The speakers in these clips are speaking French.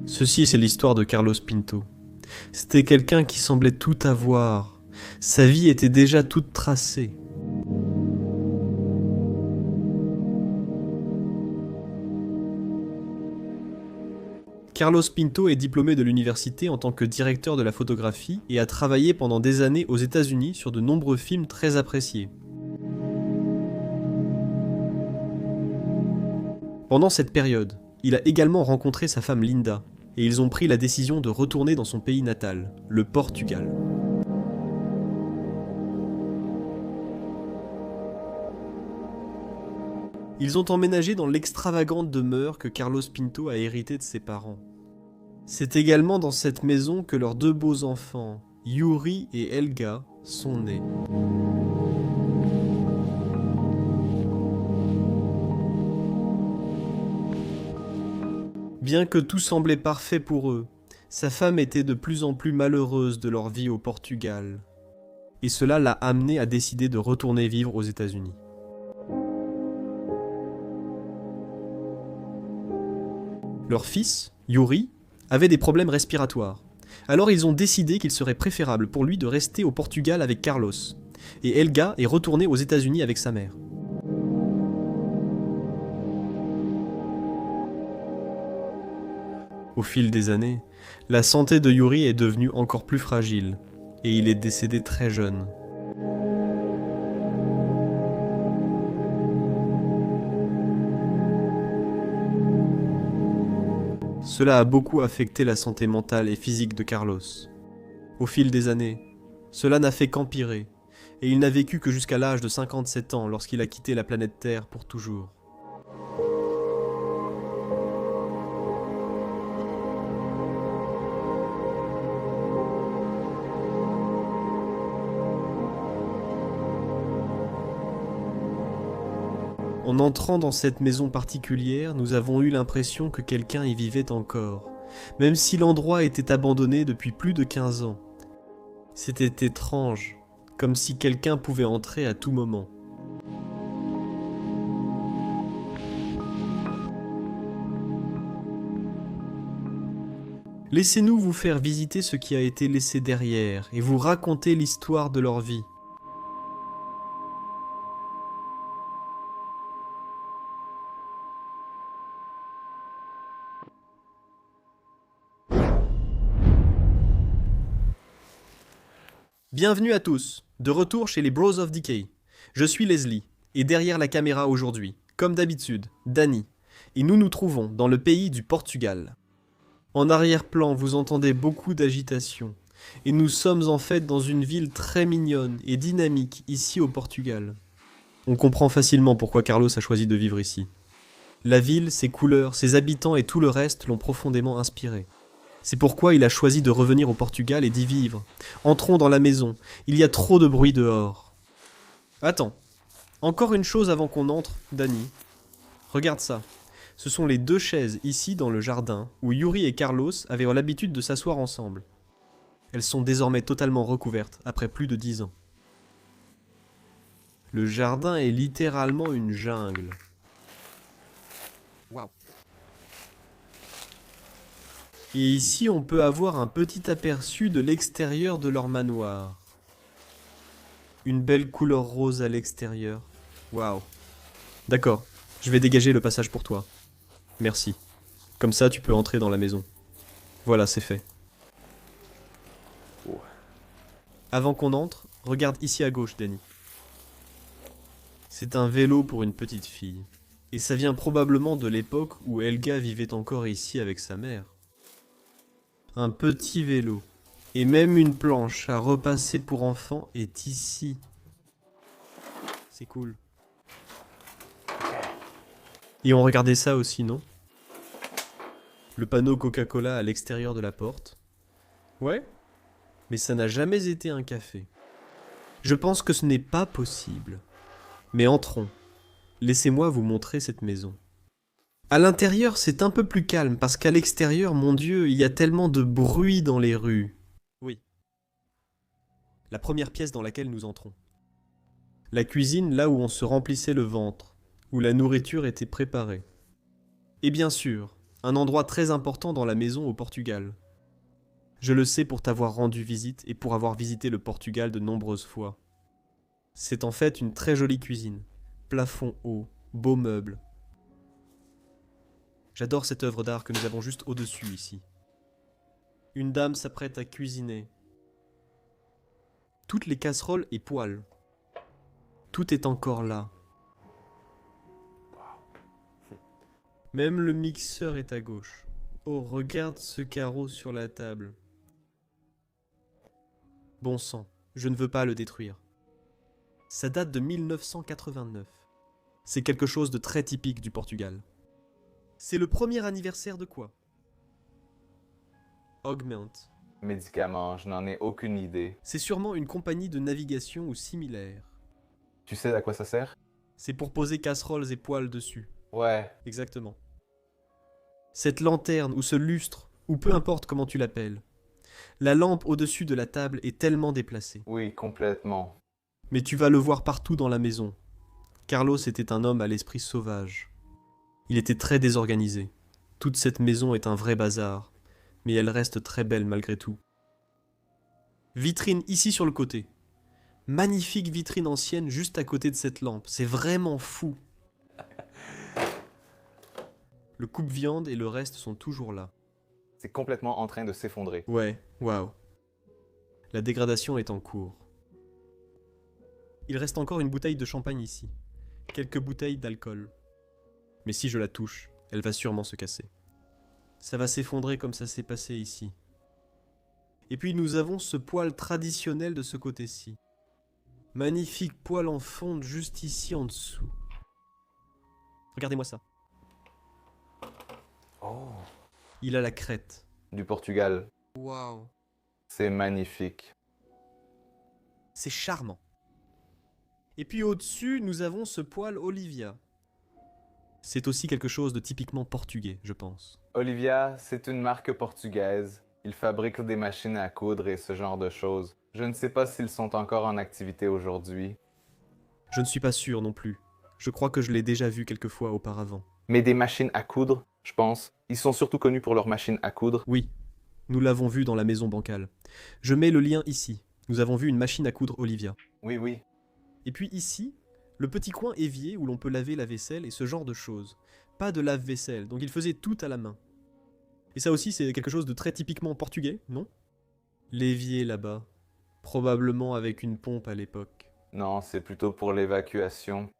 Ceci, c'est l'histoire de Carlos Pinto. C'était quelqu'un qui semblait tout avoir. Sa vie était déjà toute tracée. Carlos Pinto est diplômé de l'université en tant que directeur de la photographie et a travaillé pendant des années aux États-Unis sur de nombreux films très appréciés. Pendant cette période, il a également rencontré sa femme Linda, et ils ont pris la décision de retourner dans son pays natal, le Portugal. Ils ont emménagé dans l'extravagante demeure que Carlos Pinto a héritée de ses parents. C'est également dans cette maison que leurs deux beaux enfants, Yuri et Helga, sont nés. Bien que tout semblait parfait pour eux, sa femme était de plus en plus malheureuse de leur vie au Portugal. Et cela l'a amené à décider de retourner vivre aux États-Unis. Leur fils, Yuri, avait des problèmes respiratoires. Alors ils ont décidé qu'il serait préférable pour lui de rester au Portugal avec Carlos. Et Helga est retournée aux États-Unis avec sa mère. Au fil des années, la santé de Yuri est devenue encore plus fragile, et il est décédé très jeune. Cela a beaucoup affecté la santé mentale et physique de Carlos. Au fil des années, cela n'a fait qu'empirer, et il n'a vécu que jusqu'à l'âge de 57 ans lorsqu'il a quitté la planète Terre pour toujours. En entrant dans cette maison particulière, nous avons eu l'impression que quelqu'un y vivait encore, même si l'endroit était abandonné depuis plus de 15 ans. C'était étrange, comme si quelqu'un pouvait entrer à tout moment. Laissez-nous vous faire visiter ce qui a été laissé derrière et vous raconter l'histoire de leur vie. Bienvenue à tous, de retour chez les Bros of Decay. Je suis Leslie, et derrière la caméra aujourd'hui, comme d'habitude, Danny, et nous nous trouvons dans le pays du Portugal. En arrière-plan, vous entendez beaucoup d'agitation, et nous sommes en fait dans une ville très mignonne et dynamique ici au Portugal. On comprend facilement pourquoi Carlos a choisi de vivre ici. La ville, ses couleurs, ses habitants et tout le reste l'ont profondément inspiré. C'est pourquoi il a choisi de revenir au Portugal et d'y vivre. Entrons dans la maison, il y a trop de bruit dehors. Attends, encore une chose avant qu'on entre, Danny. Regarde ça. Ce sont les deux chaises ici dans le jardin où Yuri et Carlos avaient l'habitude de s'asseoir ensemble. Elles sont désormais totalement recouvertes après plus de 10 ans. Le jardin est littéralement une jungle. Waouh. Et ici, on peut avoir un petit aperçu de l'extérieur de leur manoir. Une belle couleur rose à l'extérieur. Waouh. D'accord, je vais dégager le passage pour toi. Merci. Comme ça, tu peux entrer dans la maison. Voilà, c'est fait. Avant qu'on entre, regarde ici à gauche, Danny. C'est un vélo pour une petite fille. Et ça vient probablement de l'époque où Helga vivait encore ici avec sa mère. Un petit vélo. Et même une planche à repasser pour enfants est ici. C'est cool. Et on regardait ça aussi, non? Le panneau Coca-Cola à l'extérieur de la porte. Ouais, mais ça n'a jamais été un café. Je pense que ce n'est pas possible. Mais entrons. Laissez-moi vous montrer cette maison. À l'intérieur, c'est un peu plus calme, parce qu'à l'extérieur, mon Dieu, il y a tellement de bruit dans les rues. Oui. La première pièce dans laquelle nous entrons. La cuisine, là où on se remplissait le ventre, où la nourriture était préparée. Et bien sûr, un endroit très important dans la maison au Portugal. Je le sais pour t'avoir rendu visite et pour avoir visité le Portugal de nombreuses fois. C'est en fait une très jolie cuisine. Plafond haut, beaux meubles. J'adore cette œuvre d'art que nous avons juste au-dessus ici. Une dame s'apprête à cuisiner. Toutes les casseroles et poêles. Tout est encore là. Même le mixeur est à gauche. Oh, regarde ce carreau sur la table. Bon sang, je ne veux pas le détruire. Ça date de 1989. C'est quelque chose de très typique du Portugal. C'est le premier anniversaire de quoi? Augment. Médicaments, je n'en ai aucune idée. C'est sûrement une compagnie de navigation ou similaire. Tu sais à quoi ça sert? C'est pour poser casseroles et poêles dessus. Ouais, Exactement. Cette lanterne ou ce lustre, ou peu importe comment tu l'appelles. La lampe au-dessus de la table est tellement déplacée. oui, complètement. Mais tu vas le voir partout dans la maison. Carlos était un homme à l'esprit sauvage. Il était très désorganisé. Toute cette maison est un vrai bazar, mais elle reste très belle malgré tout. Vitrine ici sur le côté. Magnifique vitrine ancienne juste à côté de cette lampe. C'est vraiment fou. Le coupe-viande et le reste sont toujours là. C'est complètement en train de s'effondrer. Ouais, waouh. La dégradation est en cours. Il reste encore une bouteille de champagne ici. Quelques bouteilles d'alcool. Mais si je la touche, elle va sûrement se casser. Ça va s'effondrer comme ça s'est passé ici. Et puis nous avons ce poêle traditionnel de ce côté-ci. Magnifique poêle en fonte juste ici en dessous. Regardez-moi ça. Oh. Il a la crête. Du Portugal. Waouh. C'est magnifique. C'est charmant. Et puis au-dessus, nous avons ce poêle Olivia. C'est aussi quelque chose de typiquement portugais, je pense. Olivia, c'est une marque portugaise. Ils fabriquent des machines à coudre et ce genre de choses. Je ne sais pas s'ils sont encore en activité aujourd'hui. Je ne suis pas sûr non plus. Je crois que je l'ai déjà vu quelques fois auparavant. Mais des machines à coudre, je pense. Ils sont surtout connus pour leurs machines à coudre. Oui, nous l'avons vu dans la maison bancale. Je mets le lien ici. Nous avons vu une machine à coudre Olivia. Oui, oui. Et puis ici, le petit coin évier où l'on peut laver la vaisselle et ce genre de choses. Pas de lave-vaisselle, donc il faisait tout à la main. Et ça aussi, c'est quelque chose de très typiquement portugais, non? L'évier là-bas. Probablement avec une pompe à l'époque. Non, c'est plutôt pour l'évacuation.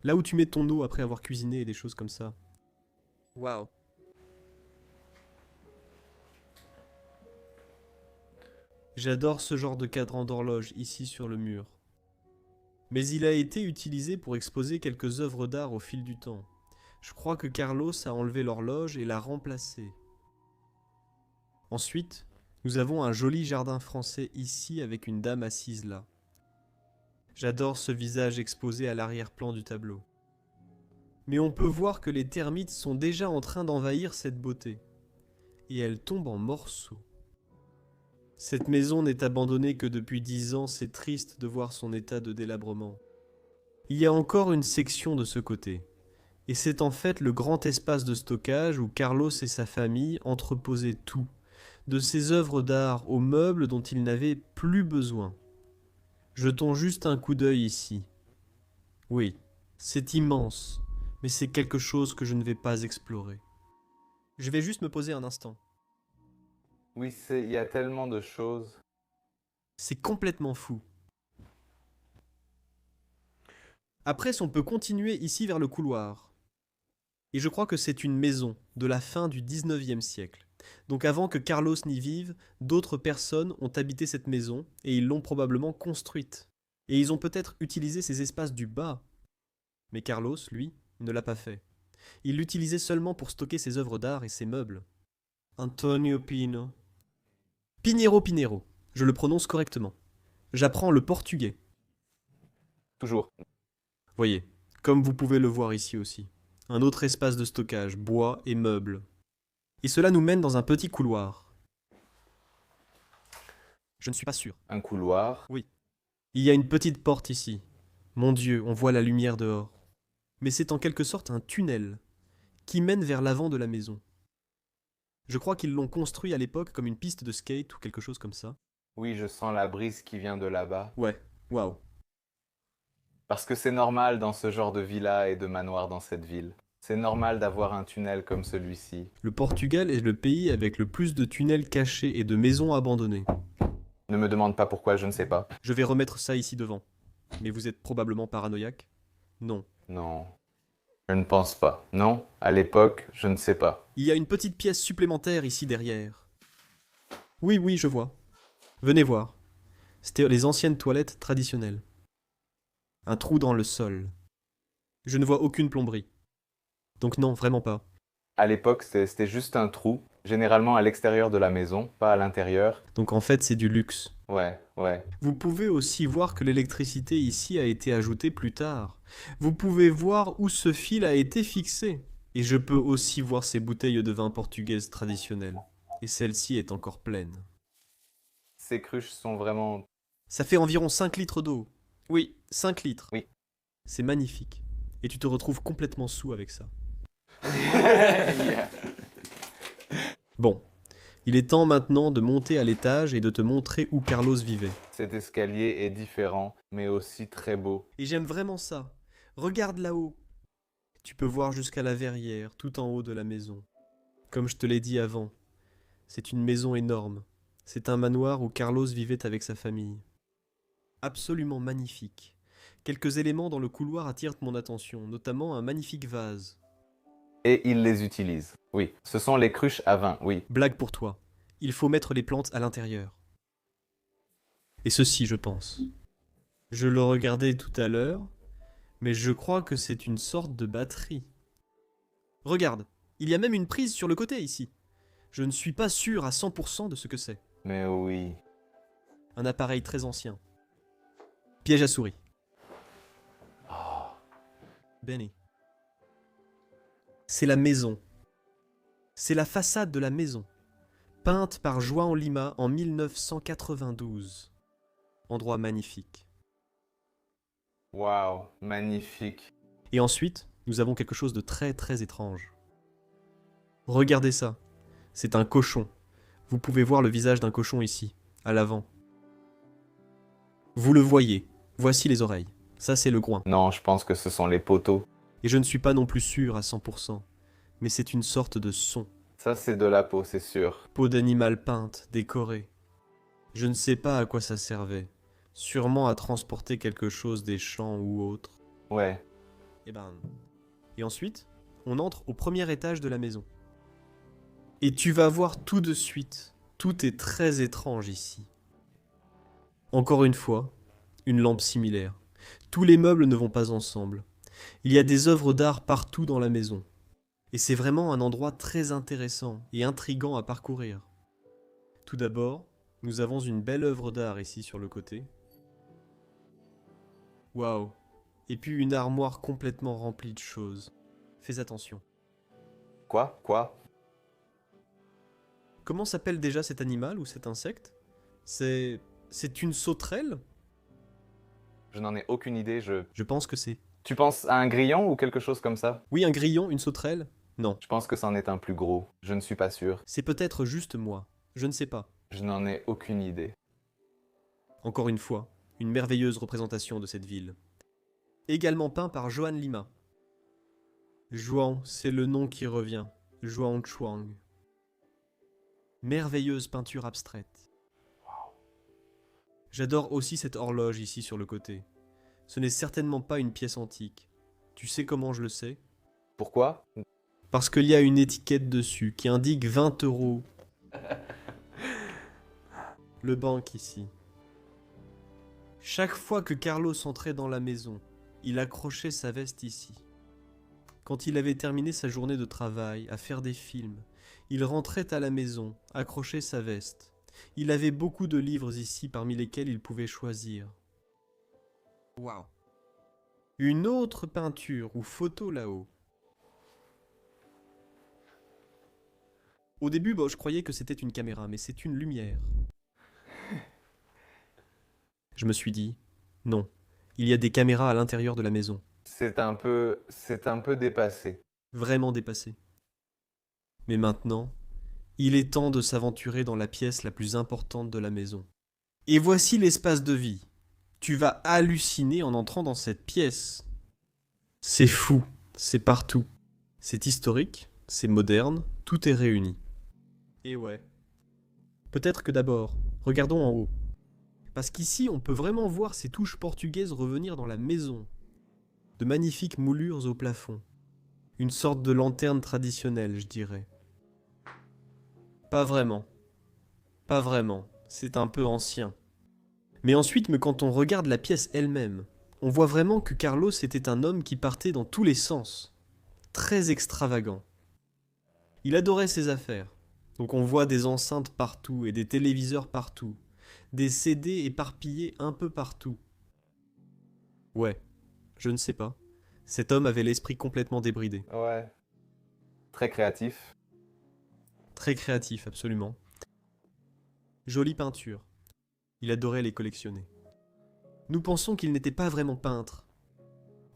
Là où tu mets ton eau après avoir cuisiné et des choses comme ça. Waouh. J'adore ce genre de cadran d'horloge ici sur le mur. Mais il a été utilisé pour exposer quelques œuvres d'art au fil du temps. Je crois que Carlos a enlevé l'horloge et l'a remplacée. Ensuite, nous avons un joli jardin français ici avec une dame assise là. J'adore ce visage exposé à l'arrière-plan du tableau. Mais on peut voir que les termites sont déjà en train d'envahir cette beauté. Et elle tombe en morceaux. Cette maison n'est abandonnée que depuis 10 ans, c'est triste de voir son état de délabrement. Il y a encore une section de ce côté. Et c'est en fait le grand espace de stockage où Carlos et sa famille entreposaient tout, de ses œuvres d'art aux meubles dont ils n'avaient plus besoin. Jetons juste un coup d'œil ici. Oui, c'est immense, mais c'est quelque chose que je ne vais pas explorer. Je vais juste me poser un instant. Oui, il y a tellement de choses. C'est complètement fou. Après, on peut continuer ici vers le couloir. Et je crois que c'est une maison de la fin du 19e siècle. Donc avant que Carlos n'y vive, d'autres personnes ont habité cette maison et ils l'ont probablement construite. Et ils ont peut-être utilisé ces espaces du bas. Mais Carlos, lui, ne l'a pas fait. Il l'utilisait seulement pour stocker ses œuvres d'art et ses meubles. Antonio Pino. Pinheiro, je le prononce correctement. J'apprends le portugais. Toujours. Voyez, comme vous pouvez le voir ici aussi. Un autre espace de stockage, bois et meubles. Et cela nous mène dans un petit couloir. Je ne suis pas sûr. Un couloir. Oui. Il y a une petite porte ici. Mon Dieu, on voit la lumière dehors. Mais c'est en quelque sorte un tunnel qui mène vers l'avant de la maison. Je crois qu'ils l'ont construit à l'époque comme une piste de skate ou quelque chose comme ça. Oui, je sens la brise qui vient de là-bas. Ouais, waouh. Parce que c'est normal dans ce genre de villa et de manoir dans cette ville. C'est normal d'avoir un tunnel comme celui-ci. Le Portugal est le pays avec le plus de tunnels cachés et de maisons abandonnées. Ne me demande pas pourquoi, je ne sais pas. Je vais remettre ça ici devant. Mais vous êtes probablement paranoïaque? Non. Non, je ne pense pas. Non, à l'époque, je ne sais pas. Il y a une petite pièce supplémentaire ici derrière. Oui, oui, je vois. Venez voir. C'était les anciennes toilettes traditionnelles. Un trou dans le sol. Je ne vois aucune plomberie. Donc non, vraiment pas. À l'époque, c'était juste un trou, généralement à l'extérieur de la maison, pas à l'intérieur. Donc en fait, c'est du luxe. Ouais, ouais. Vous pouvez aussi voir que l'électricité ici a été ajoutée plus tard. Vous pouvez voir où ce fil a été fixé. Et je peux aussi voir ces bouteilles de vin portugaises traditionnelles. Et celle-ci est encore pleine. Ces cruches sont vraiment... Ça fait environ 5 litres d'eau. Oui, 5 litres. Oui. C'est magnifique. Et tu te retrouves complètement saoul avec ça. Yeah. Bon, il est temps maintenant de monter à l'étage et de te montrer où Carlos vivait. Cet escalier est différent, mais aussi très beau. Et j'aime vraiment ça. Regarde là-haut. Tu peux voir jusqu'à la verrière, tout en haut de la maison. Comme je te l'ai dit avant, c'est une maison énorme. C'est un manoir où Carlos vivait avec sa famille. Absolument magnifique. Quelques éléments dans le couloir attirent mon attention, notamment un magnifique vase. Et il les utilise. Oui, ce sont les cruches à vin, oui. Blague pour toi. Il faut mettre les plantes à l'intérieur. Et ceci, je pense. Je le regardais tout à l'heure, mais je crois que c'est une sorte de batterie. Regarde, il y a même une prise sur le côté ici. Je ne suis pas sûr à 100% de ce que c'est. Mais oui. Un appareil très ancien. Piège à souris. Benny. C'est la maison. C'est la façade de la maison. Peinte par João Lima en 1992. Endroit magnifique. Waouh, magnifique. Et ensuite, nous avons quelque chose de très très étrange. Regardez ça. C'est un cochon. Vous pouvez voir le visage d'un cochon ici, à l'avant. Vous le voyez. Voici les oreilles. Ça, c'est le groin. Non, je pense que ce sont les poteaux. Et je ne suis pas non plus sûr à 100%. Mais c'est une sorte de son. Ça, c'est de la peau, c'est sûr. Peau d'animal peinte, décorée. Je ne sais pas à quoi ça servait. Sûrement à transporter quelque chose des champs ou autre. Ouais. Et ensuite, on entre au premier étage de la maison. Et tu vas voir tout de suite, tout est très étrange ici. Encore une fois, une lampe similaire. Tous les meubles ne vont pas ensemble. Il y a des œuvres d'art partout dans la maison. Et c'est vraiment un endroit très intéressant et intriguant à parcourir. Tout d'abord, nous avons une belle œuvre d'art ici sur le côté. Waouh! Et puis une armoire complètement remplie de choses. Fais attention. Quoi? Quoi? Comment s'appelle déjà cet animal ou cet insecte? C'est une sauterelle? Je n'en ai aucune idée, Je pense que c'est. Tu penses à un grillon ou quelque chose comme ça? Oui, un grillon, une sauterelle? Non. Je pense que c'en est un plus gros. Je ne suis pas sûr. C'est peut-être juste moi. Je ne sais pas. Je n'en ai aucune idée. Encore une fois, une merveilleuse représentation de cette ville. Également peint par Joan Lima. Joan, c'est le nom qui revient. Joan Chuang. Merveilleuse peinture abstraite. J'adore aussi cette horloge ici sur le côté. Ce n'est certainement pas une pièce antique. Tu sais comment je le sais? Pourquoi? Parce qu'il y a une étiquette dessus qui indique 20 €. Le banque ici. Chaque fois que Carlos entrait dans la maison, il accrochait sa veste ici. Quand il avait terminé sa journée de travail, à faire des films, il rentrait à la maison, accrochait sa veste. Il avait beaucoup de livres ici parmi lesquels il pouvait choisir. Waouh! Une autre peinture ou photo là-haut. Au début, je croyais que c'était une caméra, mais c'est une lumière. Je me suis dit, non, il y a des caméras à l'intérieur de la maison. C'est un peu dépassé. Vraiment dépassé. Mais maintenant, Il est temps de s'aventurer dans la pièce la plus importante de la maison. Et voici l'espace de vie. Tu vas halluciner en entrant dans cette pièce. C'est fou, c'est partout. C'est historique, c'est moderne, tout est réuni. Et ouais. Peut-être que d'abord, regardons en haut. Parce qu'ici, on peut vraiment voir ces touches portugaises revenir dans la maison. De magnifiques moulures au plafond. Une sorte de lanterne traditionnelle, je dirais. Pas vraiment. Pas vraiment. C'est un peu ancien. Mais ensuite, quand on regarde la pièce elle-même, on voit vraiment que Carlos était un homme qui partait dans tous les sens. Très extravagant. Il adorait ses affaires. Donc on voit des enceintes partout et des téléviseurs partout. Des CD éparpillés un peu partout. Ouais, je ne sais pas. Cet homme avait l'esprit complètement débridé. Ouais. Très créatif. Très créatif, absolument. Jolie peinture. Il adorait les collectionner. Nous pensons qu'il n'était pas vraiment peintre.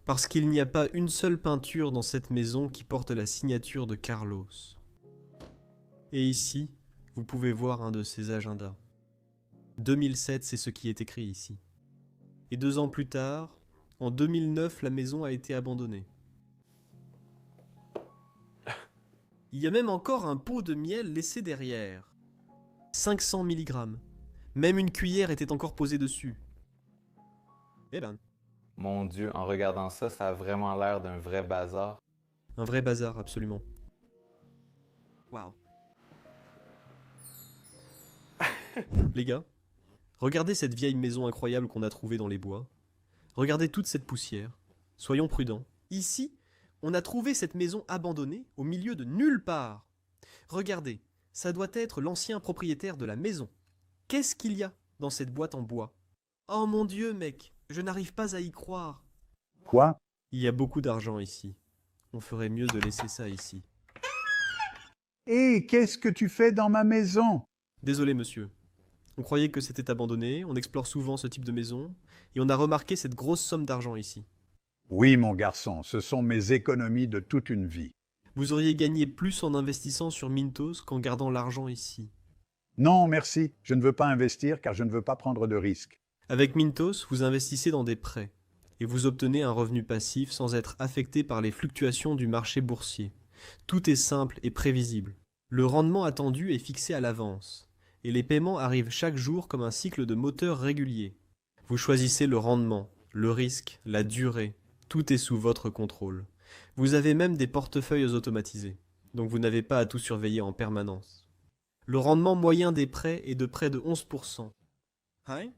Parce qu'il n'y a pas une seule peinture dans cette maison qui porte la signature de Carlos. Et ici, vous pouvez voir un de ses agendas. 2007, c'est ce qui est écrit ici. Et 2 ans plus tard, en 2009, la maison a été abandonnée. Il y a même encore un pot de miel laissé derrière. 500 mg. Même une cuillère était encore posée dessus. Eh ben, Mon Dieu, en regardant ça, ça a vraiment l'air d'un vrai bazar. un vrai bazar, absolument. Waouh. Les gars, regardez cette vieille maison incroyable qu'on a trouvée dans les bois. Regardez toute cette poussière. Soyons prudents. Ici, on a trouvé cette maison abandonnée au milieu de nulle part. Regardez, ça doit être l'ancien propriétaire de la maison. Qu'est-ce qu'il y a dans cette boîte en bois? Oh mon Dieu, mec, je n'arrive pas à y croire. Quoi? Il y a beaucoup d'argent ici. On ferait mieux de laisser ça ici. Hé, qu'est-ce que tu fais dans ma maison? Désolé, monsieur. On croyait que c'était abandonné, on explore souvent ce type de maison, et on a remarqué cette grosse somme d'argent ici. Oui, mon garçon, ce sont mes économies de toute une vie. Vous auriez gagné plus en investissant sur Mintos qu'en gardant l'argent ici. Non, merci, je ne veux pas investir car je ne veux pas prendre de risques. Avec Mintos, vous investissez dans des prêts, et vous obtenez un revenu passif sans être affecté par les fluctuations du marché boursier. Tout est simple et prévisible. Le rendement attendu est fixé à l'avance, et les paiements arrivent chaque jour comme un cycle de moteur régulier. Vous choisissez le rendement, le risque, la durée, tout est sous votre contrôle. Vous avez même des portefeuilles automatisés, donc vous n'avez pas à tout surveiller en permanence. Le rendement moyen des prêts est de près de 11%. Hein?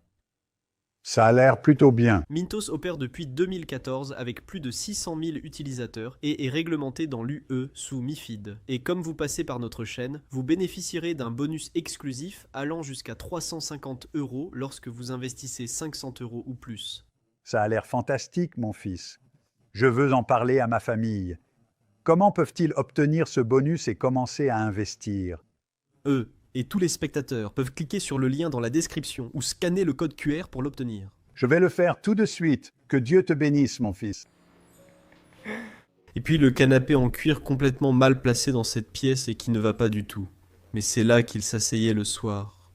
Ça a l'air plutôt bien. Mintos opère depuis 2014 avec plus de 600 000 utilisateurs et est réglementé dans l'UE sous MiFID. Et comme vous passez par notre chaîne, vous bénéficierez d'un bonus exclusif allant jusqu'à 350 € lorsque vous investissez 500 € ou plus. Ça a l'air fantastique, mon fils. Je veux en parler à ma famille. Comment peuvent-ils obtenir ce bonus et commencer à investir? Eux et tous les spectateurs peuvent cliquer sur le lien dans la description ou scanner le code QR pour l'obtenir. Je vais le faire tout de suite. Que Dieu te bénisse, mon fils. Et puis le canapé en cuir complètement mal placé dans cette pièce et qui ne va pas du tout. Mais c'est là qu'il s'asseyait le soir.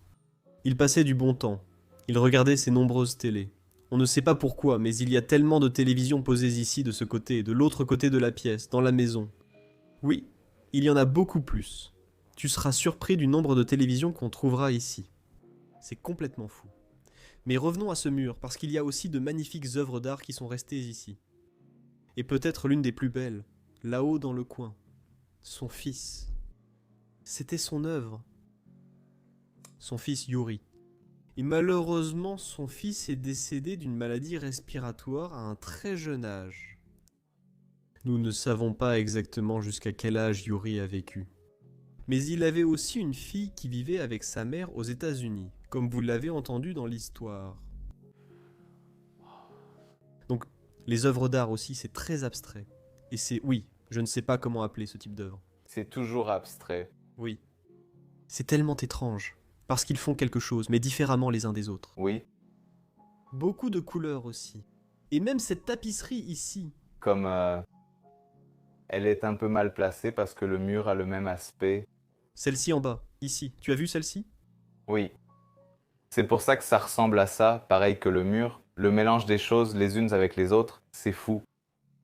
Il passait du bon temps. Il regardait ses nombreuses télés. On ne sait pas pourquoi, mais il y a tellement de télévisions posées ici, de ce côté, de l'autre côté de la pièce, dans la maison. Oui, il y en a beaucoup plus. Tu seras surpris du nombre de télévisions qu'on trouvera ici. C'est complètement fou. Mais revenons à ce mur, parce qu'il y a aussi de magnifiques œuvres d'art qui sont restées ici. Et peut-être l'une des plus belles, là-haut dans le coin. Son fils. C'était son œuvre. Son fils Yuri. Et malheureusement, son fils est décédé d'une maladie respiratoire à un très jeune âge. Nous ne savons pas exactement jusqu'à quel âge Yuri a vécu. Mais il avait aussi une fille qui vivait avec sa mère aux États-Unis, comme vous l'avez entendu dans l'histoire. Donc, les œuvres d'art aussi, c'est très abstrait. Et c'est, oui, je ne sais pas comment appeler ce type d'œuvre. C'est toujours abstrait. Oui. C'est tellement étrange, parce qu'ils font quelque chose, mais différemment les uns des autres. Oui, Beaucoup de couleurs aussi. Et même cette tapisserie ici. comme elle est un peu mal placée parce que le mur a le même aspect Celle-ci en bas, ici. Tu as vu celle-ci? Oui. C'est pour ça que ça ressemble à ça, pareil que le mur. Le mélange des choses les unes avec les autres, c'est fou.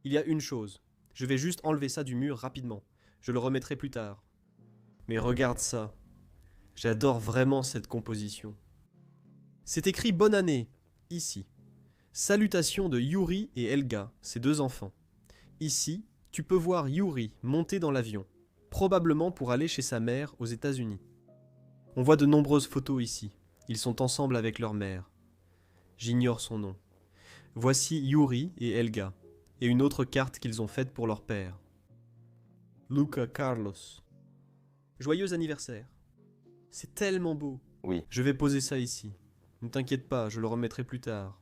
Il y a une chose. Je vais juste enlever ça du mur rapidement. Je le remettrai plus tard. Mais regarde ça. J'adore vraiment cette composition. C'est écrit Bonne année, ici. Salutations de Yuri et Elga, ses deux enfants. Ici, tu peux voir Yuri monter dans l'avion, probablement pour aller chez sa mère aux États-Unis. On voit de nombreuses photos ici. Ils sont ensemble avec leur mère. J'ignore son nom. Voici Yuri et Elga, et une autre carte qu'ils ont faite pour leur père. Luca Carlos. Joyeux anniversaire. C'est tellement beau. Oui. Je vais poser ça ici. Ne t'inquiète pas, je le remettrai plus tard.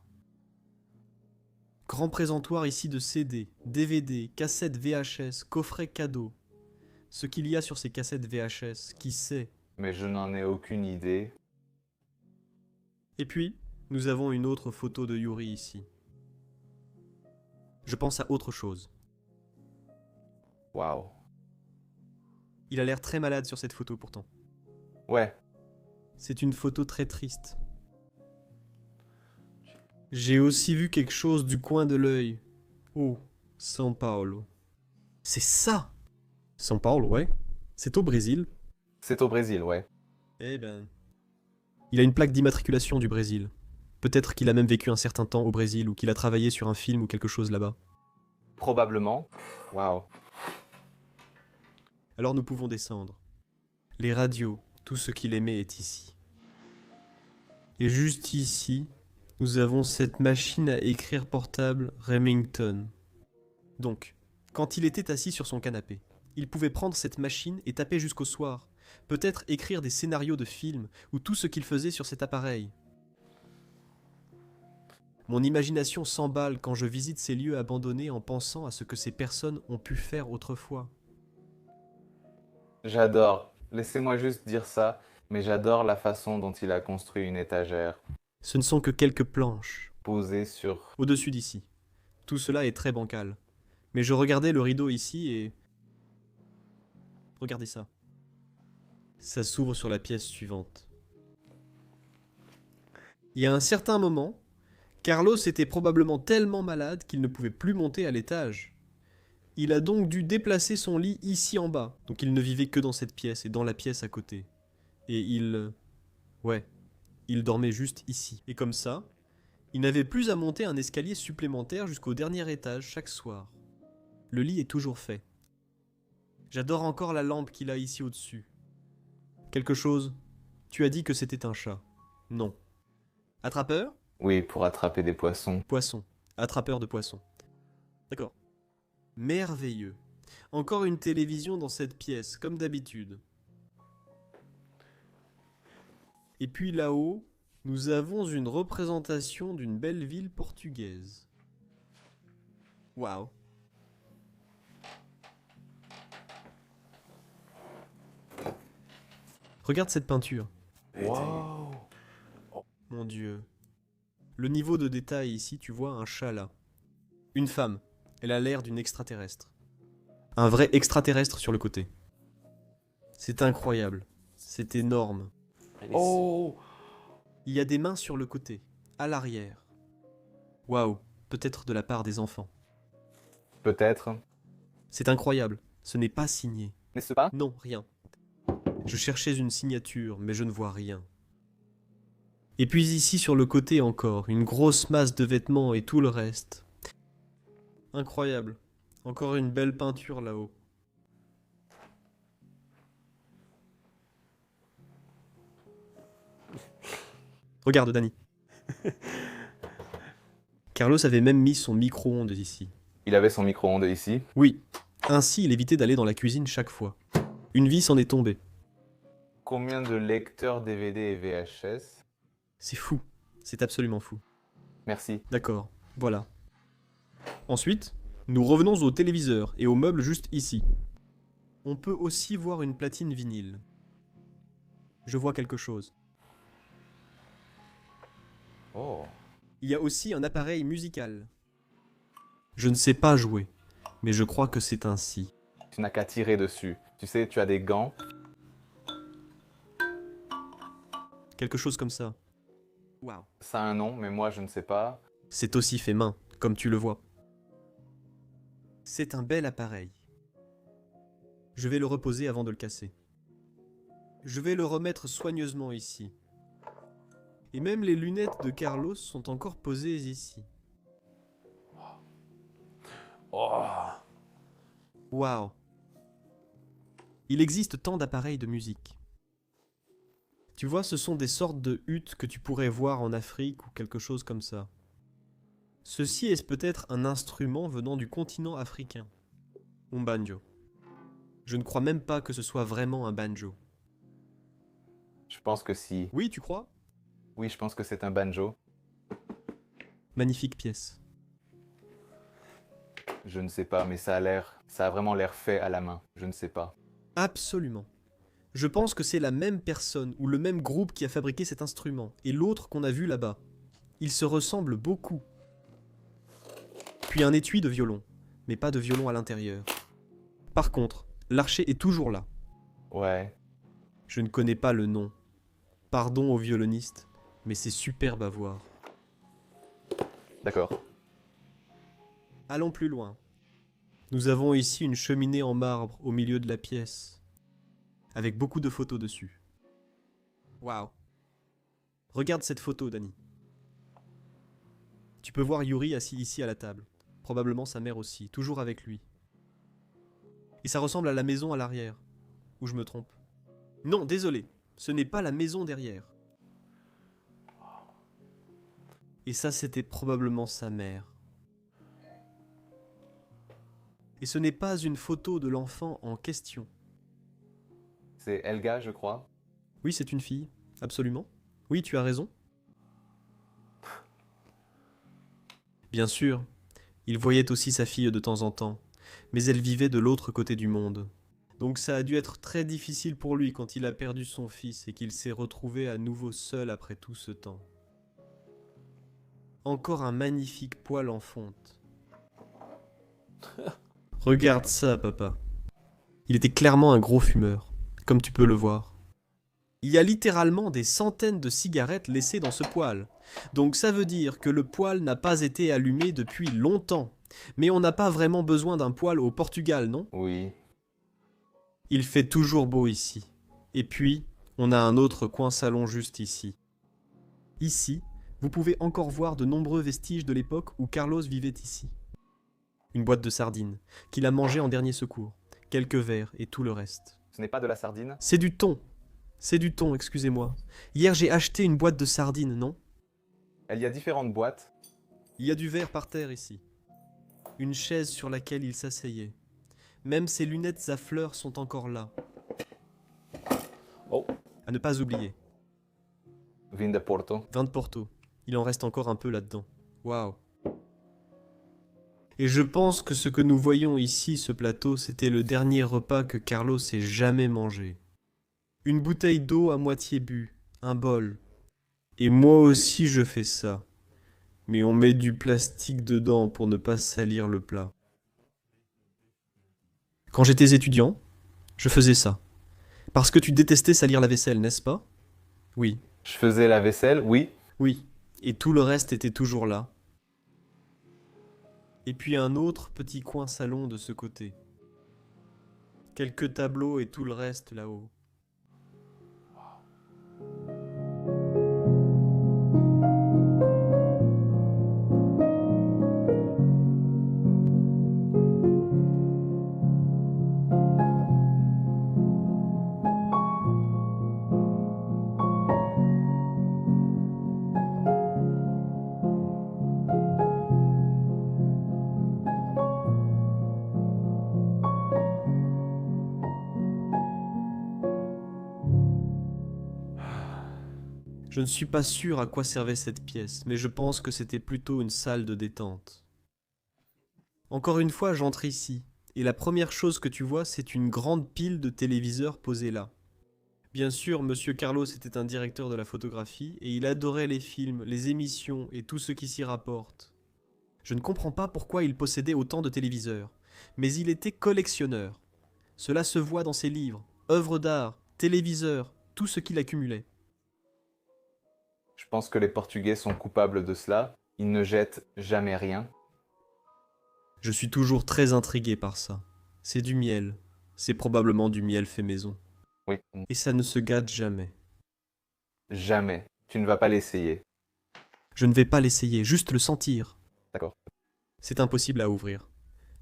Grand présentoir ici de CD, DVD, cassettes VHS, coffrets cadeaux. Ce qu'il y a sur ces cassettes VHS, qui sait? Mais je n'en ai aucune idée. Et puis, nous avons une autre photo de Yuri ici. Je pense à autre chose. Waouh. Il a l'air très malade sur cette photo pourtant. Ouais. C'est une photo très triste. J'ai aussi vu quelque chose du coin de l'œil. Oh, São Paulo. C'est ça! São Paulo, ouais. C'est au Brésil. C'est au Brésil, ouais. Eh ben... Il a une plaque d'immatriculation du Brésil. Peut-être qu'il a même vécu un certain temps au Brésil ou qu'il a travaillé sur un film ou quelque chose là-bas. Probablement. Waouh. Alors nous pouvons descendre. Les radios, tout ce qu'il aimait est ici. Et juste ici, nous avons cette machine à écrire portable Remington. Donc, quand il était assis sur son canapé, il pouvait prendre cette machine et taper jusqu'au soir. Peut-être écrire des scénarios de films ou tout ce qu'il faisait sur cet appareil. Mon imagination s'emballe quand je visite ces lieux abandonnés en pensant à ce que ces personnes ont pu faire autrefois. J'adore. Laissez-moi juste dire ça, mais j'adore la façon dont il a construit une étagère Ce ne sont que quelques planches, posée sur... au-dessus d'ici. Tout cela est très bancal. Mais je regardais le rideau ici et... Regardez ça. Ça s'ouvre sur la pièce suivante. Il y a un certain moment, Carlos était probablement tellement malade qu'il ne pouvait plus monter à l'étage. Il a donc dû déplacer son lit ici en bas, donc il ne vivait que dans cette pièce et dans la pièce à côté. Et il... Ouais, il dormait juste ici. Et comme ça, il n'avait plus à monter un escalier supplémentaire jusqu'au dernier étage chaque soir. Le lit est toujours fait. J'adore encore la lampe qu'il a ici au-dessus. Quelque chose? Tu as dit que c'était un chat. Non. Attrapeur? Oui, pour attraper des poissons. Poisson. Attrapeur de poissons. D'accord. Merveilleux. Encore une télévision dans cette pièce, comme d'habitude. Et puis là-haut, nous avons une représentation d'une belle ville portugaise. Waouh. Regarde cette peinture. Wow. Mon Dieu. Le niveau de détail ici, tu vois un chat là. Une femme. Elle a l'air d'une extraterrestre. Un vrai extraterrestre sur le côté. C'est incroyable. C'est énorme. Oh. Il y a des mains sur le côté, à l'arrière. Waouh, peut-être de la part des enfants. Peut-être. C'est incroyable. Ce n'est pas signé. N'est-ce pas? Non, rien. Je cherchais une signature, mais je ne vois rien. Et puis ici sur le côté encore, une grosse masse de vêtements et tout le reste. Incroyable. Encore une belle peinture là-haut. Regarde, Dani. Carlos avait même mis son micro-ondes ici. Il avait son micro-ondes ici. Oui. Ainsi, il évitait d'aller dans la cuisine chaque fois. Une vis en est tombée. Combien de lecteurs DVD et VHS? C'est fou. C'est absolument fou. Merci. D'accord. Voilà. Ensuite, nous revenons au téléviseur et aux meubles juste ici. On peut aussi voir une platine vinyle. Je vois quelque chose. Oh. Il y a aussi un appareil musical. Je ne sais pas jouer, mais je crois que c'est ainsi. Tu n'as qu'à tirer dessus. Tu sais, tu as des gants. quelque chose comme ça. Waouh. Ça a un nom, mais moi je ne sais pas. C'est aussi fait main, comme tu le vois. C'est un bel appareil. Je vais le reposer avant de le casser. Je vais le remettre soigneusement ici. Et même les lunettes de Carlos sont encore posées ici. Oh. Waouh. Il existe tant d'appareils de musique. Tu vois, ce sont des sortes de huttes que tu pourrais voir en Afrique ou quelque chose comme ça. Ceci est peut-être un instrument venant du continent africain. Un banjo. Je ne crois même pas que ce soit vraiment un banjo. Je pense que si. Oui, tu crois? Oui, je pense que c'est un banjo. Magnifique pièce. Je ne sais pas, mais ça a vraiment l'air fait à la main. Je ne sais pas. Absolument. Je pense que c'est la même personne ou le même groupe qui a fabriqué cet instrument et l'autre qu'on a vu là-bas. Ils se ressemblent beaucoup. Puis un étui de violon, mais pas de violon à l'intérieur. Par contre, l'archet est toujours là. Ouais. Je ne connais pas le nom. Pardon au violoniste, mais c'est superbe à voir. D'accord. Allons plus loin. Nous avons ici une cheminée en marbre au milieu de la pièce, avec beaucoup de photos dessus. Waouh. Regarde cette photo, Danny. Tu peux voir Yuri assis ici à la table. Probablement sa mère aussi, toujours avec lui. Et ça ressemble à la maison à l'arrière. Ou je me trompe? Non, désolé, ce n'est pas la maison derrière. Et ça, c'était probablement sa mère. Et ce n'est pas une photo de l'enfant en question. C'est Elga, je crois. Oui, c'est une fille, absolument. Oui, tu as raison. Bien sûr, il voyait aussi sa fille de temps en temps, mais elle vivait de l'autre côté du monde. Donc ça a dû être très difficile pour lui quand il a perdu son fils et qu'il s'est retrouvé à nouveau seul après tout ce temps. Encore un magnifique poil en fonte. Regarde ça, papa. Il était clairement un gros fumeur, comme tu peux le voir. Il y a littéralement des centaines de cigarettes laissées dans ce poêle. Donc ça veut dire que le poêle n'a pas été allumé depuis longtemps. Mais on n'a pas vraiment besoin d'un poêle au Portugal, non? Oui. Il fait toujours beau ici. Et puis, on a un autre coin salon juste ici. Ici, vous pouvez encore voir de nombreux vestiges de l'époque où Carlos vivait ici. Une boîte de sardines, qu'il a mangée en dernier secours, quelques verres et tout le reste. Ce n'est pas de la sardine? C'est du thon. C'est du thon, excusez-moi. Hier, j'ai acheté une boîte de sardines, non? Il y a différentes boîtes. Il y a du verre par terre ici. Une chaise sur laquelle il s'asseyait. Même ses lunettes à fleurs sont encore là. Oh. À ne pas oublier. Vin de Porto. Vin de Porto. Il en reste encore un peu là-dedans. Waouh. Et je pense que ce que nous voyons ici, ce plateau, c'était le dernier repas que Carlos ait jamais mangé. Une bouteille d'eau à moitié bue, un bol. Et moi aussi je fais ça. Mais on met du plastique dedans pour ne pas salir le plat. Quand j'étais étudiant, je faisais ça. Parce que tu détestais salir la vaisselle, n'est-ce pas? Oui, Je faisais la vaisselle, oui. oui. Et tout le reste était toujours là. Et puis un autre petit coin salon de ce côté. Quelques tableaux et tout le reste là-haut. Je ne suis pas sûr à quoi servait cette pièce, mais je pense que c'était plutôt une salle de détente. Encore une fois, j'entre ici, et la première chose que tu vois, c'est une grande pile de téléviseurs posés là. Bien sûr, Monsieur Carlos était un directeur de la photographie, et il adorait les films, les émissions et tout ce qui s'y rapporte. Je ne comprends pas pourquoi il possédait autant de téléviseurs, mais il était collectionneur. Cela se voit dans ses livres, œuvres d'art, téléviseurs, tout ce qu'il accumulait. Je pense que les Portugais sont coupables de cela. Ils ne jettent jamais rien. Je suis toujours très intrigué par ça. C'est du miel. C'est probablement du miel fait maison. Oui, Et ça ne se gâte jamais. jamais. Tu ne vas pas l'essayer. Je ne vais pas l'essayer, juste le sentir. D'accord. C'est impossible à ouvrir.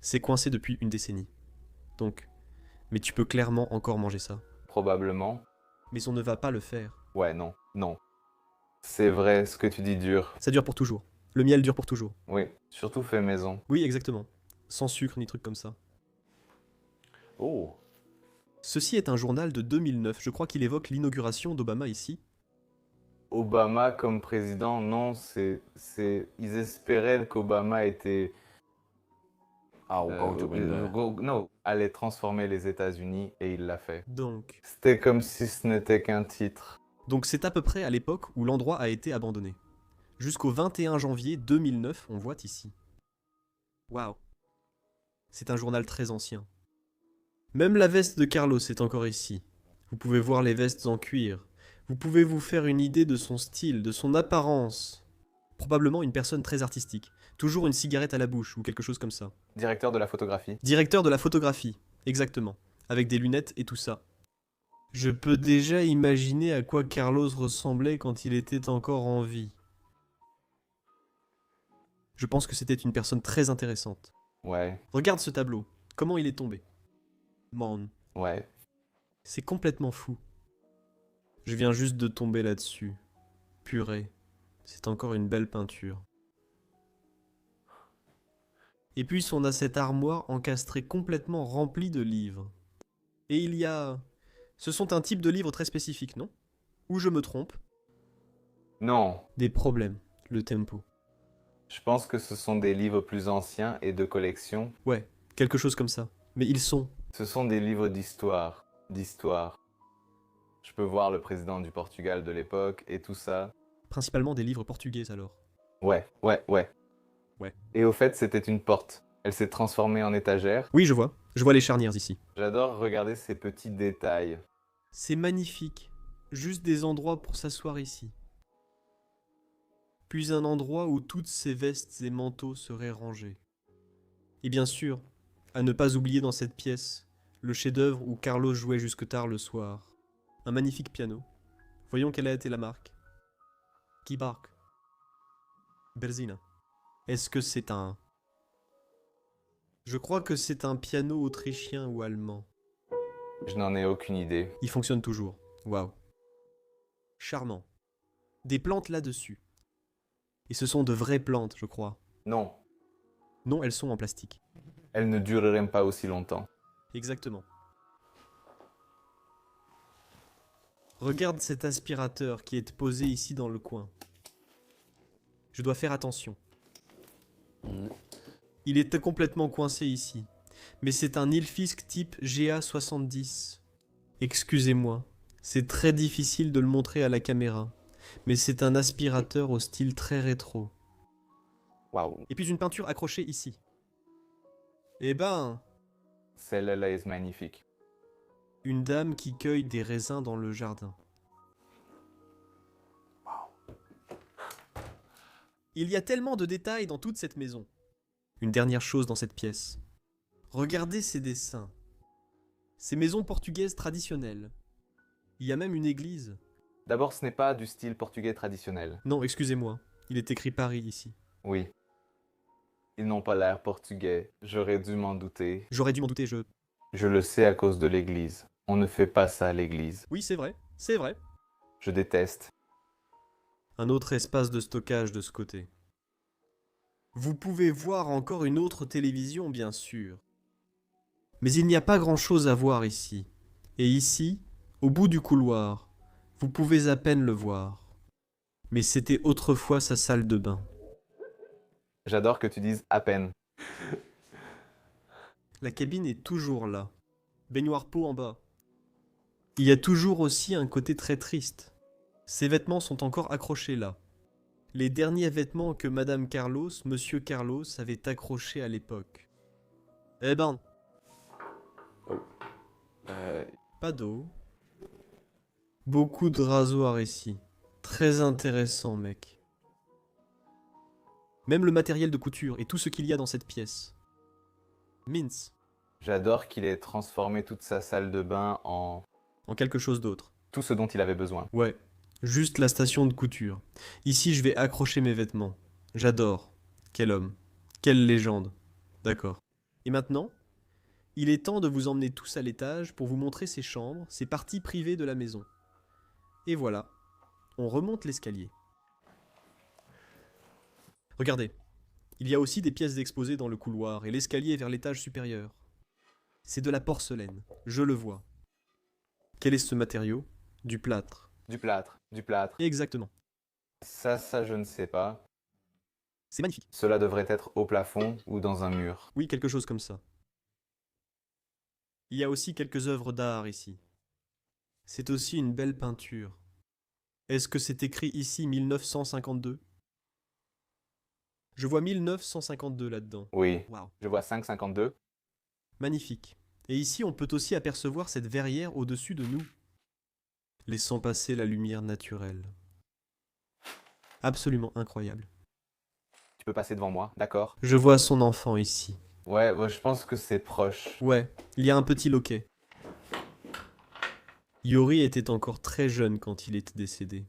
C'est coincé depuis une décennie. Donc, mais tu peux clairement encore manger ça. Probablement. Mais on ne va pas le faire. Ouais, non, non. C'est vrai, ce que tu dis dure. Ça dure pour toujours. Le miel dure pour toujours. Oui, surtout fait maison. Oui, exactement. Sans sucre ni trucs comme ça. Oh. Ceci est un journal de 2009. Je crois qu'il évoque l'inauguration d'Obama ici. Obama comme président, non, Ils espéraient qu'Obama était... non, allait transformer les États-Unis et il l'a fait. Donc C'était comme si ce n'était qu'un titre. c'est à peu près à l'époque où l'endroit a été abandonné. Jusqu'au 21 janvier 2009, on voit ici. Waouh. C'est un journal très ancien. Même la veste de Carlos est encore ici. Vous pouvez voir les vestes en cuir. Vous pouvez vous faire une idée de son style, de son apparence. Probablement une personne très artistique. Toujours une cigarette à la bouche ou quelque chose comme ça. Directeur de la photographie. Directeur de la photographie, exactement. Avec des lunettes et tout ça. Je peux déjà imaginer à quoi Carlos ressemblait quand il était encore en vie. Je pense que c'était une personne très intéressante. Ouais, Regarde ce tableau. Comment il est tombé. Man, ouais. c'est complètement fou. Je viens juste de tomber là-dessus. Purée. C'est encore une belle peinture. Et puis on a cette armoire encastrée complètement remplie de livres. Et il y a... Ce sont un type de livres très spécifique, non? Ou je me trompe? Non, Des problèmes. Le tempo. je pense que ce sont des livres plus anciens et de collection. Ouais, quelque chose comme ça. Mais ils sont... Ce sont des livres d'histoire. D'histoire. Je peux voir le président du Portugal de l'époque et tout ça. principalement des livres portugais alors. Ouais. Ouais. Et au fait, c'était une porte. Elle s'est transformée en étagère. Oui, je vois. Je vois les charnières ici. J'adore regarder ces petits détails. C'est magnifique. Juste des endroits pour s'asseoir ici. Puis un endroit où toutes ces vestes et manteaux seraient rangés. Et bien sûr, à ne pas oublier dans cette pièce, le chef-d'œuvre où Carlos jouait jusque tard le soir. Un magnifique piano. Voyons quelle a été la marque. Keybark. Berzina. Est-ce que c'est un... Je crois que c'est un piano autrichien ou allemand. Je n'en ai aucune idée. Il fonctionne toujours. Waouh. Charmant. Des plantes là-dessus. Et ce sont de vraies plantes, je crois. Non, Non, elles sont en plastique. elle ne durerait pas aussi longtemps. Exactement. Regarde cet aspirateur qui est posé ici dans le coin. Je dois faire attention. Il est complètement coincé ici. Mais c'est un Nilfisk type GA70. Excusez-moi, c'est très difficile de le montrer à la caméra. Mais c'est un aspirateur au style très rétro. Waouh, Et puis une peinture accrochée ici. Eh ben, celle-là est magnifique. une dame qui cueille des raisins dans le jardin. Il y a tellement de détails dans toute cette maison. Une dernière chose dans cette pièce. Regardez ces dessins. Ces maisons portugaises traditionnelles. Il y a même une église. D'abord, ce n'est pas du style portugais traditionnel. Non, excusez-moi. Il est écrit Paris ici. Oui. Ils n'ont pas l'air portugais. J'aurais dû m'en douter. J'aurais dû m'en douter, Je le sais à cause de l'église. On ne fait pas ça à l'église. Oui, c'est vrai. C'est vrai. Je déteste. Un autre espace de stockage de ce côté. Vous pouvez voir encore une autre télévision, bien sûr. Mais il n'y a pas grand-chose à voir ici. Et ici, au bout du couloir, vous pouvez à peine le voir. Mais c'était autrefois sa salle de bain. J'adore que tu dises à peine. La cabine est toujours là. Baignoire peau en bas. Il y a toujours aussi un côté très triste. Ces vêtements sont encore accrochés là. Les derniers vêtements que Madame Carlos, Monsieur Carlos avait accrochés à l'époque. Eh ben, pas d'eau. Beaucoup de rasoirs ici. Très intéressant, mec. Même le matériel de couture et tout ce qu'il y a dans cette pièce. Mince, J'adore qu'il ait transformé toute sa salle de bain en en quelque chose d'autre. tout ce dont il avait besoin. Ouais, juste la station de couture. Ici, je vais accrocher mes vêtements. J'adore. Quel homme. Quelle légende. D'accord. Et maintenant, il est temps de vous emmener tous à l'étage pour vous montrer ces chambres, ces parties privées de la maison. Et voilà, on remonte l'escalier. Regardez, il y a aussi des pièces exposées dans le couloir et l'escalier vers l'étage supérieur. C'est de la porcelaine, je le vois. Quel est ce matériau? Du plâtre. Du plâtre, du plâtre. Exactement. Ça, je ne sais pas. C'est magnifique. Cela devrait être au plafond ou dans un mur. Oui, quelque chose comme ça. Il y a aussi quelques œuvres d'art ici. C'est aussi une belle peinture. Est-ce que c'est écrit ici 1952? Je vois 1952 là-dedans. Oui, Waouh. je vois 5,52. Magnifique. Et ici, on peut aussi apercevoir cette verrière au-dessus de nous, laissant passer la lumière naturelle. Absolument incroyable. Tu peux passer devant moi, d'accord? Je vois son enfant ici. Ouais, je pense que c'est proche. Ouais, il y a un petit loquet. Yori était encore très jeune quand il est décédé.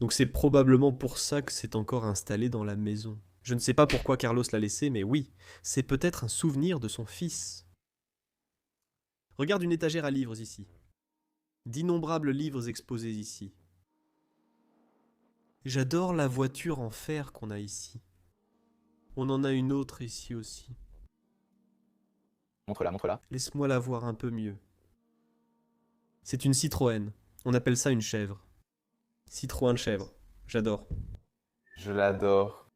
Donc c'est probablement pour ça que c'est encore installé dans la maison. Je ne sais pas pourquoi Carlos l'a laissé, mais oui, c'est peut-être un souvenir de son fils. Regarde une étagère à livres ici. D'innombrables livres exposés ici. J'adore la voiture en fer qu'on a ici. On en a une autre ici aussi. Montre-la, montre-la. Laisse-moi la voir un peu mieux. C'est une Citroën. On appelle ça une chèvre. Citroën chèvre. J'adore. Je l'adore.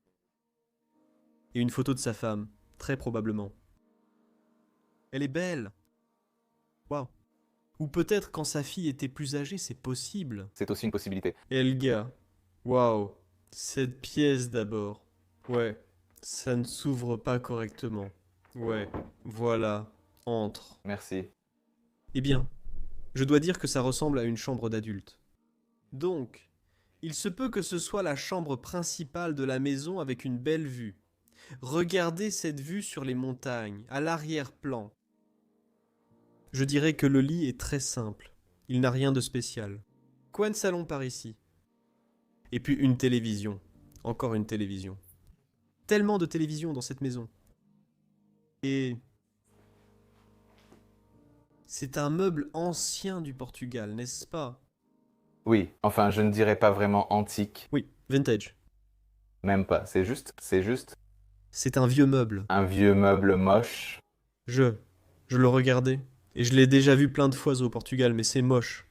Et une photo de sa femme, très probablement. Elle est belle. Waouh. Ou peut-être quand sa fille était plus âgée, c'est possible. C'est aussi une possibilité. Elga. Waouh. Cette pièce d'abord. Ouais. Ça ne s'ouvre pas correctement. Ouais. Voilà. Entre. Merci. Eh bien, je dois dire que ça ressemble à une chambre d'adulte. Donc, il se peut que ce soit la chambre principale de la maison avec une belle vue. Regardez cette vue sur les montagnes, à l'arrière-plan. Je dirais que le lit est très simple. Il n'a rien de spécial. Coin de salon par ici. Et puis une télévision. Encore une télévision. Tellement de télévisions dans cette maison. Et c'est un meuble ancien du Portugal, n'est-ce pas? Oui, enfin, je ne dirais pas vraiment antique. Oui, vintage. Même pas. C'est juste C'est un vieux meuble. un vieux meuble moche. Je le regardais. Et je l'ai déjà vu plein de fois au Portugal, mais c'est moche.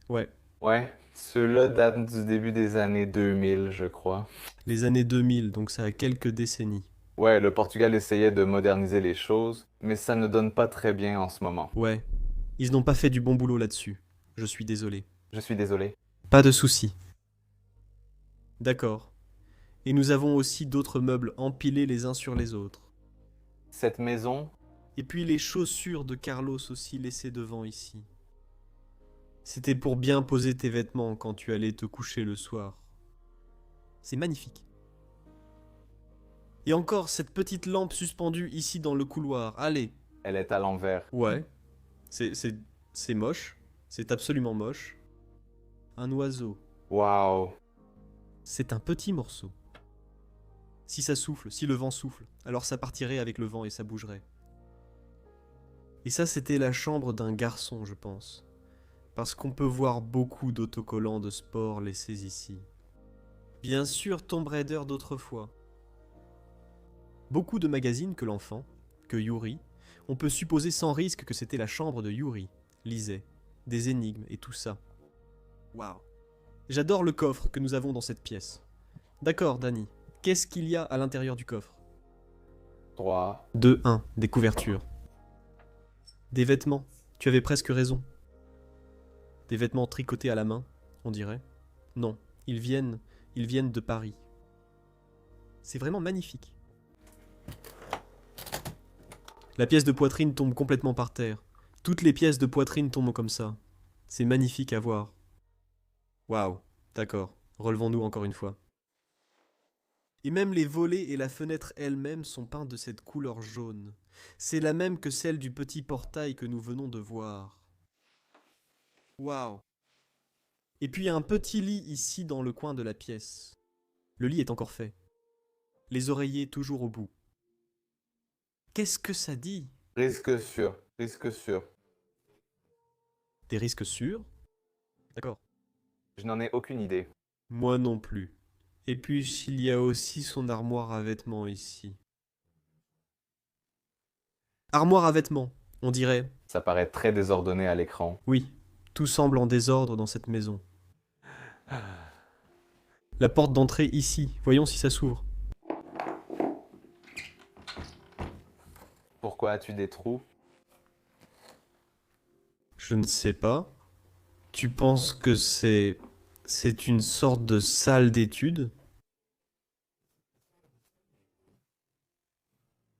Ouais, Ouais, ceux-là datent du début des années 2000, je crois. les années 2000, donc ça a quelques décennies. Ouais, le Portugal essayait de moderniser les choses, mais ça ne donne pas très bien en ce moment. Ouais, ils n'ont pas fait du bon boulot là-dessus. Je suis désolé. Je suis désolé. Pas de souci. D'accord. Et nous avons aussi d'autres meubles empilés les uns sur les autres. Cette maison, Et puis les chaussures de Carlos aussi laissées devant ici. C'était pour bien poser tes vêtements quand tu allais te coucher le soir. C'est magnifique. Et encore cette petite lampe suspendue ici dans le couloir. Allez. elle est à l'envers. Ouais. C'est moche. C'est absolument moche. Un oiseau. Waouh. C'est un petit morceau. Si ça souffle, si le vent souffle, alors ça partirait avec le vent et ça bougerait. Et ça, c'était la chambre d'un garçon, je pense. Parce qu'on peut voir beaucoup d'autocollants de sport laissés ici. Bien sûr, Tomb Raider d'autrefois. Beaucoup de magazines que l'enfant, que Yuri, on peut supposer sans risque que c'était la chambre de Yuri, lisait, des énigmes et tout ça. Waouh. J'adore le coffre que nous avons dans cette pièce. D'accord, Danny. Qu'est-ce qu'il y a à l'intérieur du coffre? 3. 2, 1. Des couvertures. Des vêtements. Tu avais presque raison. Des vêtements tricotés à la main, on dirait. Non, ils viennent de Paris. C'est vraiment magnifique. La pièce de poitrine tombe complètement par terre. Toutes les pièces de poitrine tombent comme ça. C'est magnifique à voir. Waouh, d'accord. Relevons-nous encore une fois. Et même les volets et la fenêtre elle-même sont peints de cette couleur jaune. C'est la même que celle du petit portail que nous venons de voir. Waouh! Et puis un petit lit ici dans le coin de la pièce. Le lit est encore fait. Les oreillers toujours au bout. Qu'est-ce que ça dit? Risque sûr, risque sûr. Des risques sûrs? D'accord. Je n'en ai aucune idée. Moi non plus. Et puis il y a aussi son armoire à vêtements ici. Armoire à vêtements, on dirait. Ça paraît très désordonné à l'écran. Oui, tout semble en désordre dans cette maison. La porte d'entrée ici, voyons si ça s'ouvre. Pourquoi as-tu des trous? Je ne sais pas. Tu penses que c'est une sorte de salle d'études?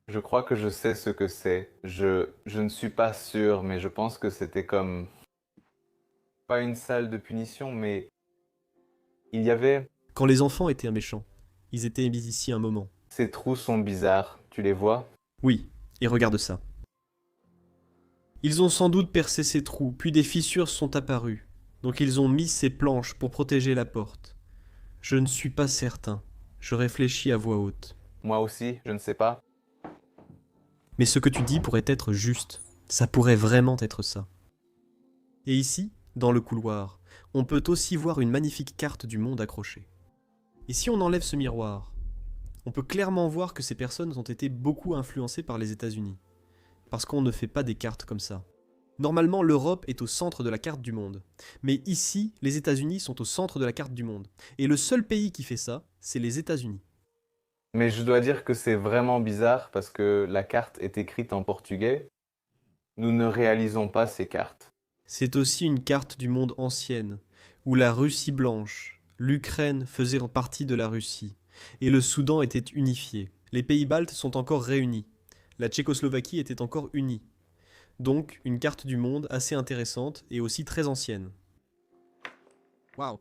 Je crois que je sais ce que c'est. Je ne suis pas sûr, mais je pense que c'était comme... Pas une salle de punition, mais... Il y avait... Quand les enfants étaient méchants, ils étaient mis ici un moment. Ces trous sont bizarres, tu les vois? Oui, et regarde ça. Ils ont sans doute percé ces trous, puis des fissures sont apparues. Donc ils ont mis ces planches pour protéger la porte. Je ne suis pas certain. Je réfléchis à voix haute. Moi aussi, je ne sais pas. Mais ce que tu dis pourrait être juste. Ça pourrait vraiment être ça. Et ici, dans le couloir, on peut aussi voir une magnifique carte du monde accrochée. Et si on enlève ce miroir, on peut clairement voir que ces personnes ont été beaucoup influencées par les États-Unis. Parce qu'on ne fait pas des cartes comme ça. Normalement, l'Europe est au centre de la carte du monde. Mais ici, les États-Unis sont au centre de la carte du monde. Et le seul pays qui fait ça, c'est les États-Unis. Mais je dois dire que c'est vraiment bizarre parce que la carte est écrite en portugais. Nous ne réalisons pas ces cartes. C'est aussi une carte du monde ancienne, où la Russie blanche, l'Ukraine faisait partie de la Russie, et le Soudan était unifié. Les pays baltes sont encore réunis. La Tchécoslovaquie était encore unie. Donc, une carte du monde assez intéressante et aussi très ancienne. Waouh!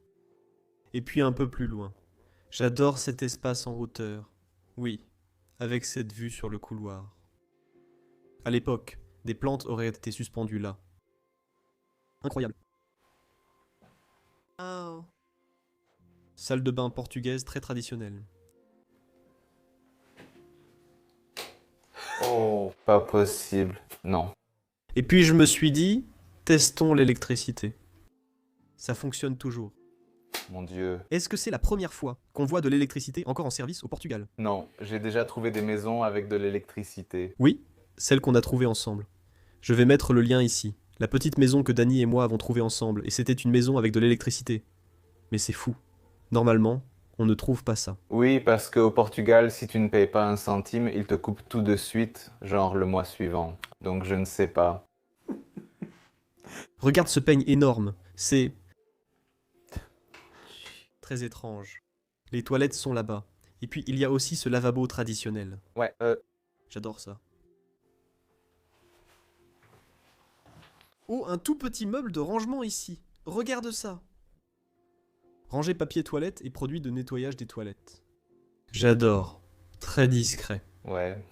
Et puis un peu plus loin. J'adore cet espace en hauteur. Oui, avec cette vue sur le couloir. À l'époque, des plantes auraient été suspendues là. Incroyable. Oh. Salle de bain portugaise très traditionnelle. Oh, pas possible. Non. Et puis je me suis dit, testons l'électricité. Ça fonctionne toujours. Mon Dieu. Est-ce que c'est la première fois qu'on voit de l'électricité encore en service au Portugal? Non, j'ai déjà trouvé des maisons avec de l'électricité. Oui, celle qu'on a trouvée ensemble. Je vais mettre le lien ici. La petite maison que Dani et moi avons trouvée ensemble, et c'était une maison avec de l'électricité. Mais c'est fou. Normalement, on ne trouve pas ça. Oui, parce qu'au Portugal, si tu ne payes pas un centime, ils te coupent tout de suite, genre le mois suivant. Donc je ne sais pas. Regarde ce peigne énorme. C'est très étrange. Les toilettes sont là-bas. Et puis il y a aussi ce lavabo traditionnel. Ouais, J'adore ça. Oh, un tout petit meuble de rangement ici. Regarde ça. Ranger papier toilette et produit de nettoyage des toilettes. J'adore. Très discret. ouais.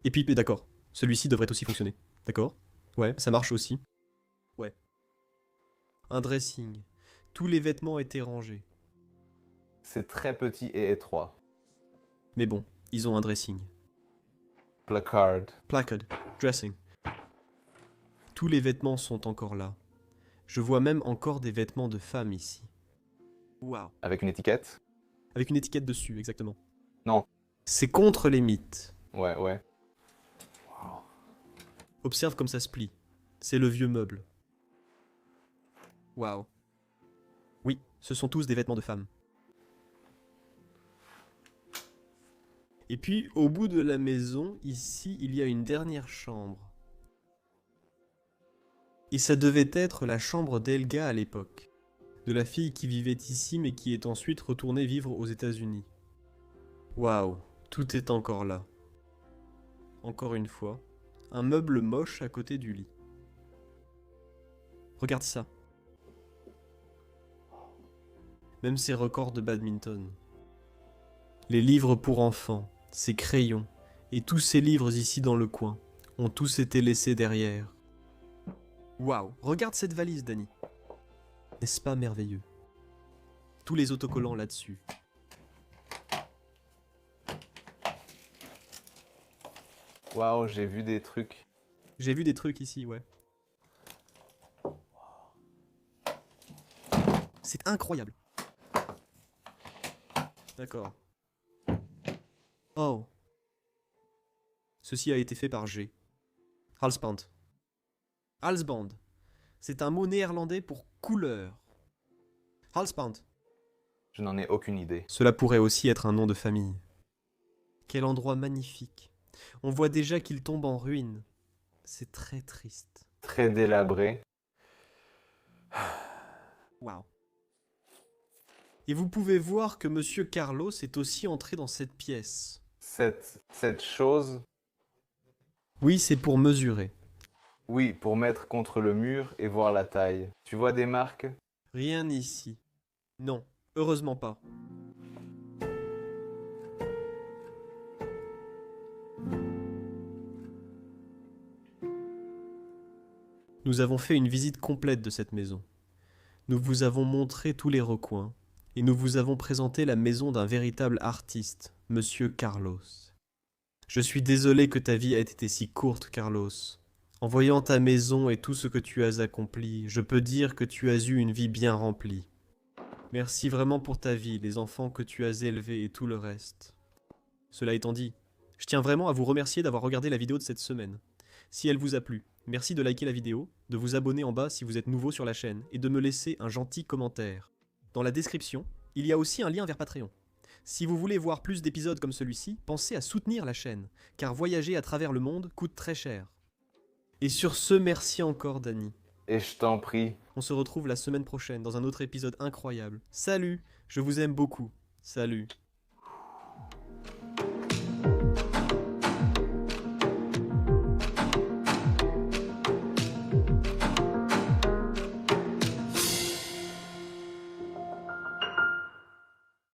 Et puis, d'accord, celui-ci devrait aussi fonctionner. D'accord? Ouais, ça marche aussi. Ouais. Un dressing. Tous les vêtements étaient rangés. C'est très petit et étroit. Mais bon, ils ont un dressing. Placard. Placard. Dressing. Tous les vêtements sont encore là. Je vois même encore des vêtements de femmes ici. Waouh. Avec une étiquette? Avec une étiquette dessus, exactement. Non. C'est contre les mythes. Ouais, ouais. Observe comme ça se plie. C'est le vieux meuble. Waouh. Oui, ce sont tous des vêtements de femmes. Et puis, au bout de la maison, ici, il y a une dernière chambre. Et ça devait être la chambre d'Elga à l'époque. De la fille qui vivait ici mais qui est ensuite retournée vivre aux États-Unis. Waouh, tout est encore là. Encore une fois, un meuble moche à côté du lit. Regarde ça. même ses records de badminton. Les livres pour enfants, ses crayons, et tous ces livres ici dans le coin, ont tous été laissés derrière. Waouh, regarde cette valise, Danny. N'est-ce pas merveilleux? Tous les autocollants là-dessus. Waouh, j'ai vu des trucs. J'ai vu des trucs ici, ouais. C'est incroyable. D'accord. Oh. Ceci a été fait par G. Halsband. Halsband. C'est un mot néerlandais pour couleur. Halsband. Je n'en ai aucune idée. Cela pourrait aussi être un nom de famille. Quel endroit magnifique. On voit déjà qu'il tombe en ruine. C'est très triste. Très délabré. Waouh. Et vous pouvez voir que Monsieur Carlos est aussi entré dans cette pièce. Cette chose, Oui, c'est pour mesurer. oui, pour mettre contre le mur et voir la taille. Tu vois des marques? Rien ici. Non, heureusement pas. Nous avons fait une visite complète de cette maison. Nous vous avons montré tous les recoins, et nous vous avons présenté la maison d'un véritable artiste, Monsieur Carlos. Je suis désolé que ta vie ait été si courte, Carlos. En voyant ta maison et tout ce que tu as accompli, je peux dire que tu as eu une vie bien remplie. Merci vraiment pour ta vie, les enfants que tu as élevés et tout le reste. Cela étant dit, je tiens vraiment à vous remercier d'avoir regardé la vidéo de cette semaine. Si elle vous a plu, merci de liker la vidéo, de vous abonner en bas si vous êtes nouveau sur la chaîne et de me laisser un gentil commentaire. Dans la description, il y a aussi un lien vers Patreon. Si vous voulez voir plus d'épisodes comme celui-ci, pensez à soutenir la chaîne, car voyager à travers le monde coûte très cher. Et sur ce, merci encore Danny. Et je t'en prie. On se retrouve la semaine prochaine dans un autre épisode incroyable. Salut, je vous aime beaucoup. Salut.